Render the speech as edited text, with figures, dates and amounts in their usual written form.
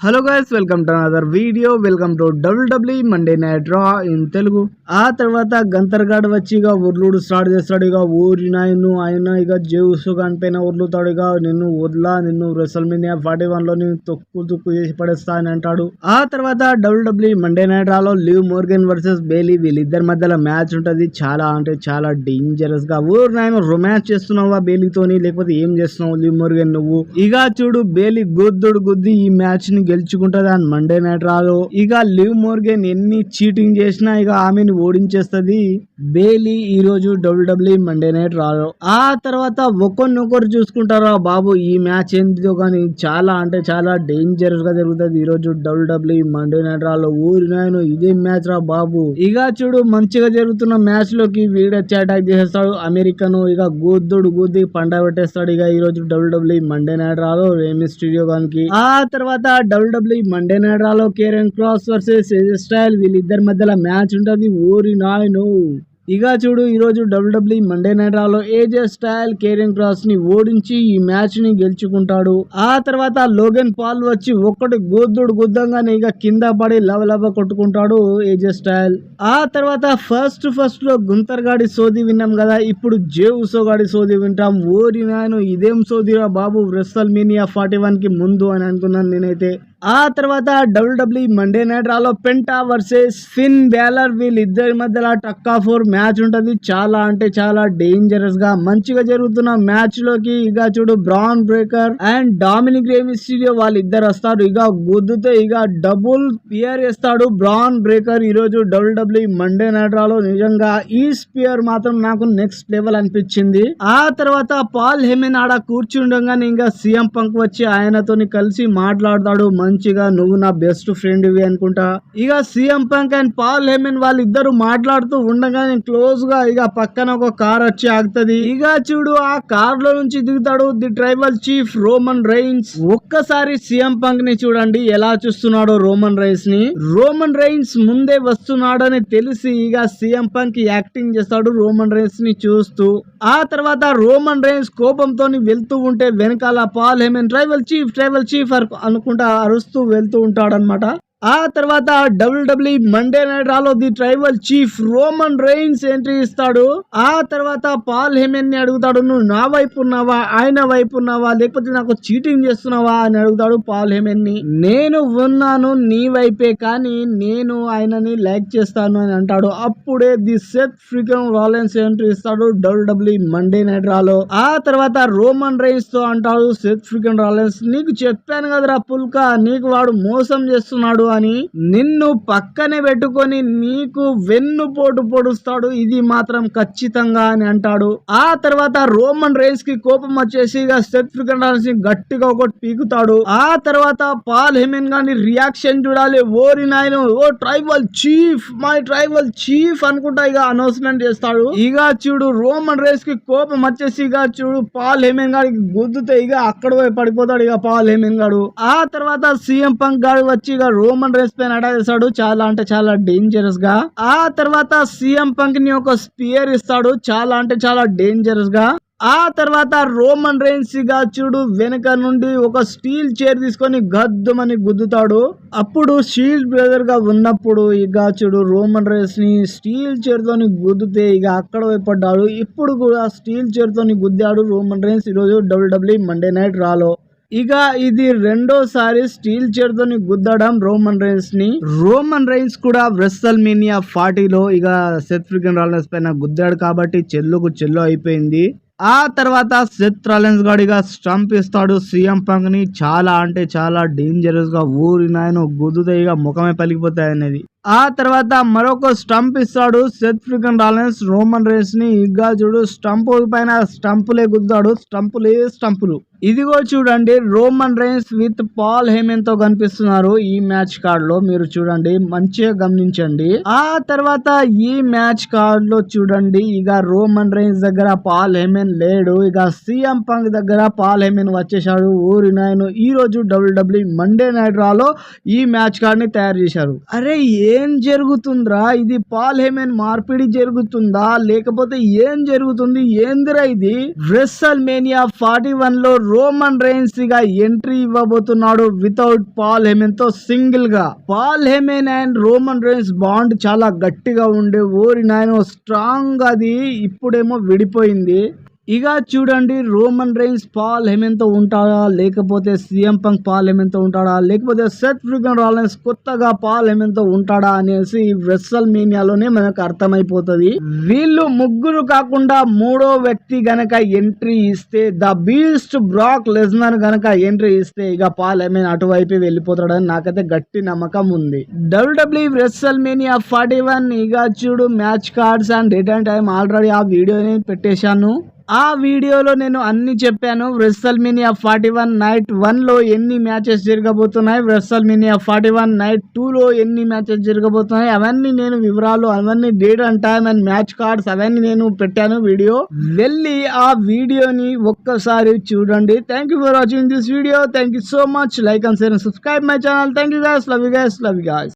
Hello guys, welcome to another video. Welcome to WWE Monday night రా in Telugu. ఆ తర్వాత గంతర్ గాడు వచ్చి ఇక ఉర్లుడు స్టార్ట్ చేస్తాడు. ఇక ఊరి నాయను ఆయన ఇక జేవుస్ కనిపోయిన ఉర్లుతాడు. ఇక నిన్ను రెసల్మేనియా 41 లో నేను తొక్కు చేసి పడేస్తా అని అంటాడు. ఆ తర్వాత WWE మండే నైట్ రాలో లివ్ మోర్గన్ వర్సెస్ బేలీ వీళ్ళిద్దరి మధ్యలో మ్యాచ్ ఉంటది. చాలా అంటే చాలా డేంజరస్ గా. ఊరు నాయన రొమాన్స్ చేస్తున్నావా బేలీతోని, లేకపోతే ఏం చేస్తున్నావు లివ్ మోర్గన్ నువ్వు? ఇక చూడు బేలీ గుద్ది ఈ మ్యాచ్ ని గెలుచుకుంటది అని మండే నైట్ రాలో. ఇక లివ్ మోర్గన్ ఎన్ని చీటింగ్ చేసినా ఇక ఆమెను ఓడించేస్తది బేలీ ఈ రోజు WWE మండే నైట్ రాలో. ఆ తర్వాత ఒకరినొకరు చూసుకుంటారా బాబు. ఈ మ్యాచ్ ఏంటిదో కానీ చాలా అంటే చాలా డేంజరస్ గా జరుగుతుంది ఈ రోజు WWE మండే నైట్ రాలో. ఊరి నాయన ఇదే మ్యాచ్ రా బాబు. ఇక చూడు మంచిగా జరుగుతున్న మ్యాచ్ లోకి వీడొచ్చి అటాక్ చేసేస్తాడు అమెరికను. ఇక గుద్ది పండ పెట్టేస్తాడు ఇక ఈ రోజు WWE మండే నైట్ రాలో రేమి స్టూడియో గానికి. ఆ తర్వాత WWE మండే నైట్ రాలో Karrion Kross versus AJ Style వీళ్ళిద్దరి మధ్యలో మ్యాచ్ ఉంటది. ఊరి నాయను ఇక చూడు ఈ రోజు WWE మండే నైట్ రాలో ఏజే స్టైల్ కేరన్ క్రాస్ ని ఓడించి ఈ మ్యాచ్ ని గెలుచుకుంటాడు. ఆ తర్వాత లోగన్ పాల్ వచ్చి ఒక్కటి గుద్దంగానే ఇక కింద పడి లవ కొట్టుకుంటాడు ఏజే స్టైల్. ఆ తర్వాత ఫస్ట్ లో గుంతర్ గాడి సోది విన్నాం కదా, ఇప్పుడు జే ఉసో గాడి సోది వింటాం. ఓరి నాయను ఇదేం సోదిరా బాబు రెసల్మేనియా 41 కి ముందు అని అనుకున్నాను నేనైతే. ఆ తర్వాత WWE మండే నైట్ రాలో పెంటా వర్సెస్ ఫిన్ బ్యాలర్ వీళ్ళిద్దరి మధ్యలో టక్ ఆఫ్ 4 మ్యాచ్ ఉంటది. చాలా అంటే చాలా డేంజరస్ గా మంచిగా జరుగుతున్న మ్యాచ్ లోకి ఇక చూడు Bron Breakker and Dominik Mysterio వాళ్ళిద్దరు వస్తారు. ఇక గుద్దుతో ఇక డబుల్ స్పియర్ వేస్తాడు బ్రాన్ బ్రేకర్ ఈ రోజు WWE మండే నైట్ రాలో. నిజంగా ఈ స్పియర్ మాత్రం నాకు నెక్స్ట్ లెవెల్ అనిపించింది. ఆ తర్వాత పాల్ హెమెన్ ఆడ కూర్చుండగానే ఇంకా సీఎం పంక్ వచ్చి ఆయనతోని కలిసి మాట్లాడతాడు మంచిగా. నువ్వు నా బెస్ట్ ఫ్రెండ్ ఇవి అనుకుంటా. ఇక సీఎం పంక్ అండ్ పాల్ హెమెన్ వాళ్ళిద్దరు మాట్లాడుతూ ఉండగానే క్లోజ్ గా ఇక పక్కన ఒక కార్ వచ్చి ఆగుతుంది. ఇక చూడు ఆ కార్ లో నుంచి దిగుతాడు the tribal chief Roman Reigns. ఒక్కసారి సీఎం పంక్ ని చూడండి ఎలా చూస్తున్నాడో రోమన్ రైన్స్ ని. రోమన్ రైన్స్ ముందే వస్తున్నాడని తెలిసి ఇక సీఎం పంక్ యాక్టింగ్ చేస్తాడు రోమన్ రైన్స్ ని చూస్తూ. ఆ తర్వాత రోమన్ రైన్స్ కోపంతో వెళ్తూ ఉంటే వెనకాల పాల్ హెమెన్ ట్రైబల్ చీఫ్ అనుకుంటా అరుస్తూ వెళ్తూ ఉంటాడనమాట. ఆ తర్వాత WWE మండే నైట్ రాలో the tribal chief Roman Reigns entry ఇస్తాడు. ఆ తర్వాత పాల్ హెమెన్ ని అడుగుతాడు, నువ్వు నా వైపు ఉన్నావా ఆయన వైపు ఉన్నావా లేకపోతే నాకు చీటింగ్ చేస్తున్నావా అని అడుగుతాడు పాల్ హెమెన్ ని. నేను ఉన్నాను నీ వైపే కానీ నేను ఆయనని లైక్ చేస్తాను అని అంటాడు. అప్పుడే ది సెత్ ఫ్రీకన్ రాలెన్స్ ఎంట్రీ ఇస్తాడు WWE మండే నైట్ రాలో. ఆ తర్వాత రోమన్ రైన్స్ తో అంటాడు సెత్ ఫ్రీకన్ రాలెన్స్, నీకు చెప్పాను కదరా పుల్కా, నీకు వాడు మోసం చేస్తున్నాడు అని. నిన్ను పక్కనే పెట్టుకొని నీకు వెన్నుపోటు పొడుస్తాడు ఇది మాత్రం ఖచ్చితంగా అని అంటాడు. ఆ తర్వాత రోమన్ రైన్స్ కి కోపం వచ్చేసి సెత్ ఫ్రీకన్ రాలెన్స్ ని గట్టిగా ఒకటి పీకుతాడు. ఆ తర్వాత పాల్ హెమెన్ గాని రియాక్షన్ చూడాలి. ఓరి నాయన ఓ tribal chief my tribal chief అనుకుంటా ఇక అనౌన్స్మెంట్ చేస్తాడు. ఇక చూడు రోమన్ రైన్స్ కి కోపం వచ్చేసి ఇక చూడు పాల్ హెమెన్ గారికి గుద్దుతే ఇక అక్కడ పోయి పడిపోతాడు ఇక పాల్ హెమెన్ గాడు. ఆ తర్వాత సీఎం పంక్ గాడు వచ్చి ఇక రోమన్ రైన్స్ పైన అటాక్ చేస్తాడు చాలా అంటే చాలా డేంజరస్ గా. ఆ తర్వాత సీఎం పంక్ ని ఒక స్పియర్ ఇస్తాడు చాలా అంటే చాలా డేంజరస్ గా. ఆ తర్వాత రోమన్ రైన్స్ గా చూడు వెనక నుండి ఒక స్టీల్ చైర్ తీసుకొని గద్దుమని గుద్దుతాడు. అప్పుడు షీల్డ్ బ్రదర్ గా ఉన్నప్పుడు ఇక చూడు రోమన్ రైన్స్ ని స్టీల్ చైర్ తోని గుద్దుతే ఇక అక్కడ పడ్డాడు. ఇప్పుడు కూడా స్టీల్ చైర్ తోని గుద్దాడు రోమన్ రైన్స్ ఈ రోజు WWE మండే నైట్ రాలో. ఇక ఇది రెండోసారి స్టీల్ చైర్ తోని గుద్దడం రోమన్ రైన్స్ ని. రోమన్ రైన్స్ కూడా రెసల్మేనియా 40 లో ఇక సెత్ ఫ్రీకన్ రాలెన్స్ పైన గుద్దాడు కాబట్టి చెల్లు అయిపోయింది. ఆ తర్వాత సెత్ రాలెన్స్ గాడిగా స్టంప్ ఇస్తాడు సీఎం పంక్ ని. చాలా అంటే చాలా డేంజరస్ గా ఊరి నాయన గుద్దుతాయి ఇక ముఖమే పలికిపోతాయి అనేది. ఆ తర్వాత మరొక స్టంప్ ఇస్తాడు సెత్ ఫ్రీకన్ రాలెన్స్ రోమన్ రైన్స్ ని. ఇక చూడు స్టంప్ పైన స్టంపులే గుద్దాడు, స్టంపులు. ఇదిగో చూడండి రోమన్ రైన్స్ విత్ పాల్ హెమెన్ తో కనిపిస్తున్నారు ఈ మ్యాచ్ కార్డ్ లో. మీరు చూడండి మంచిగా గమనించండి. ఆ తర్వాత ఈ మ్యాచ్ కార్డ్ లో చూడండి ఇక రోమన్ రైన్స్ దగ్గర పాల్ హెమెన్ లేడు. ఇక సీఎం పంక్ దగ్గర పాల్ హెమెన్ వచ్చేసాడు. ఊరి నాయన ఈ రోజు WWE మండే నైట్ రాలో ఈ మ్యాచ్ కార్డ్ ని తయారు చేశారు. అరే ఏం జరుగుతుందిరా, ఇది పాల్ హేమన్ మార్పిడి జరుగుతుందా లేకపోతే ఏం జరుగుతుంది, ఏందిరా ఇది? WrestleMania 41 లో రోమన్ రైన్స్ గా ఎంట్రీ ఇవ్వబోతున్నాడు వితౌట్ పాల్ హేమన్ తో సింగిల్ గా. Paul Heyman and Roman Reigns bond చాలా గట్టిగా ఉండే, ఓరి నాయన స్ట్రాంగ్ అది ఇప్పుడేమో విడిపోయింది. ఇక చూడండి, రోమన్ రైన్స్ పాల్ హేమన్ తో ఉంటాడా లేకపోతే CM Punk పాల్ హేమన్ తో ఉంటాడా లేకపోతే సెత్ ఫ్రీకెన్ రాలిన్స్ కొత్తగా పాల్ హేమన్ తో ఉంటాడా అనేసి WrestleMania లోనే మనకు అర్థమైపోతుంది. వీళ్ళు ముగ్గురు కాకుండా మూడో వ్యక్తి గనక ఎంట్రీ ఇస్తే, ద బీస్ట్ బ్రాక్ లెస్నర్ గనక ఎంట్రీ ఇస్తే ఇక పాల్ హేమన్ అటువైపు వెళ్ళిపోతాడని నాకైతే గట్టి నమ్మకం ఉంది. WWE WrestleMania 41 ఇక చూడు, match cards and date and time already ఆ వీడియోని పెట్టేశాను. ఆ వీడియోలో నేను అన్ని చెప్పాను. WrestleMania 41 నైట్ 1 లో ఎన్ని మ్యాచెస్ జరగబోతున్నాయి, WrestleMania 41 నైట్ 2 లో ఎన్ని మ్యాచెస్ జరగబోతున్నాయి, అవన్నీ నేను వివరాలు, అవన్నీ date and time and match cards అవన్నీ నేను పెట్టాను వీడియో. వెళ్ళి ఆ వీడియోని ఒక్కసారి చూడండి. Thank you for watching this video. Thank you so much. Like and share and subscribe my channel. Thank you guys. Love you guys.